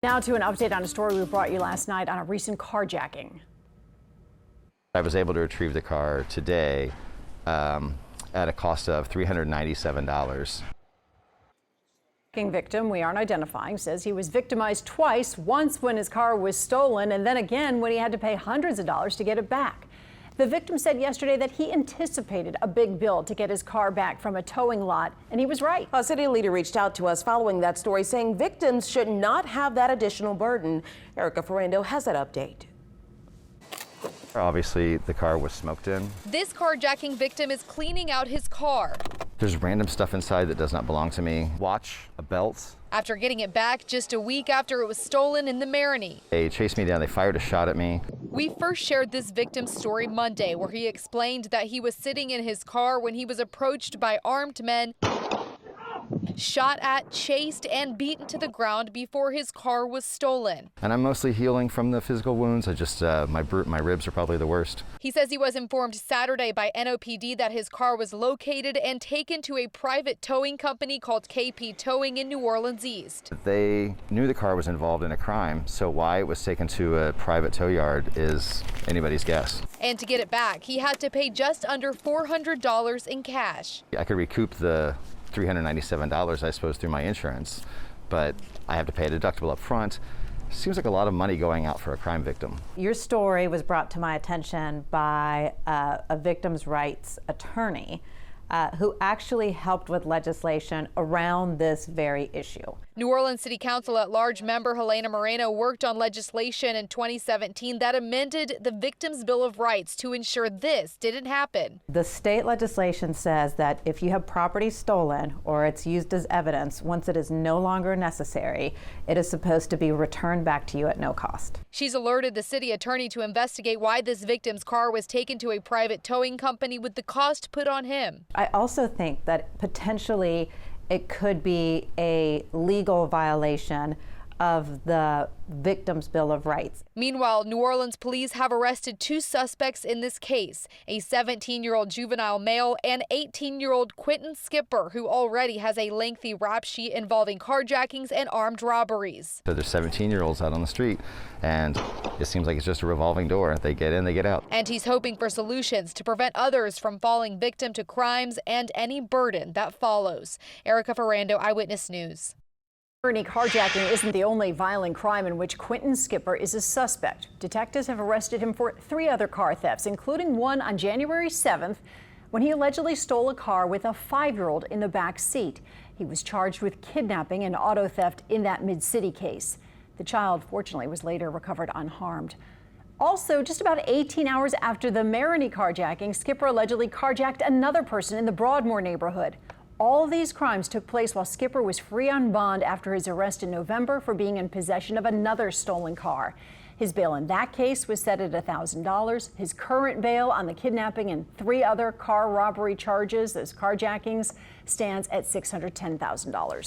Now to an update on a story we brought you last night on a recent carjacking. I was able to retrieve the car today at a cost of $397. Victim we aren't identifying says he was victimized twice, once when his car was stolen and then again when he had to pay hundreds of dollars to get it back. The victim said yesterday that he anticipated a big bill to get his car back from a towing lot, and he was right. A city leader reached out to us following that story, saying victims should not have that additional burden. Erica Ferrando has that update. Obviously, the car was smoked in. This carjacking victim is cleaning out his car. There's random stuff inside that does not belong to me. Watch, a belt. After getting it back just a week after it was stolen in the Marigny. They chased me down, they fired a shot at me. We first shared this victim's story Monday, where he explained that he was sitting in his car when he was approached by armed men, shot at, chased, and beaten to the ground before his car was stolen. And I'm mostly healing from the physical wounds. I just, my ribs are probably the worst. He says he was informed Saturday by NOPD that his car was located and taken to a private towing company called KP Towing in New Orleans East. They knew the car was involved in a crime, so why it was taken to a private tow yard is anybody's guess. And to get it back, he had to pay just under $400 in cash. I could recoup the $397, I suppose, through my insurance, but I have to pay a deductible up front. Seems like a lot of money going out for a crime victim. Your story was brought to my attention by a victim's rights attorney who actually helped with legislation around this very issue. New Orleans City Council at-large member Helena Moreno worked on legislation in 2017 that amended the Victims' Bill of Rights to ensure this didn't happen. The state legislation says that if you have property stolen or it's used as evidence, once it is no longer necessary, it is supposed to be returned back to you at no cost. She's alerted the city attorney to investigate why this victim's car was taken to a private towing company with the cost put on him. I also think that potentially it could be a legal violation of the Victims' Bill of Rights. Meanwhile, New Orleans police have arrested two suspects in this case, a 17-year-old juvenile male and 18-year-old Quentin Skipper, who already has a lengthy rap sheet involving carjackings and armed robberies. So there's 17-year-olds out on the street, and it seems like it's just a revolving door. They get in, they get out. And he's hoping for solutions to prevent others from falling victim to crimes and any burden that follows. Erica Ferrando, Eyewitness News. Carjacking isn't the only violent crime in which Quentin Skipper is a suspect. Detectives have arrested him for 3 other car thefts, including one on January 7th when he allegedly stole a car with a 5-year-old in the back seat. He was charged with kidnapping and auto theft in that Mid-City case. The child, fortunately, was later recovered unharmed. Also, just about 18 hours after the Marigny carjacking, Skipper allegedly carjacked another person in the Broadmoor neighborhood. All of these crimes took place while Skipper was free on bond after his arrest in November for being in possession of another stolen car. His bail in that case was set at $1,000. His current bail on the kidnapping and 3 other car robbery charges, those carjackings, stands at $610,000.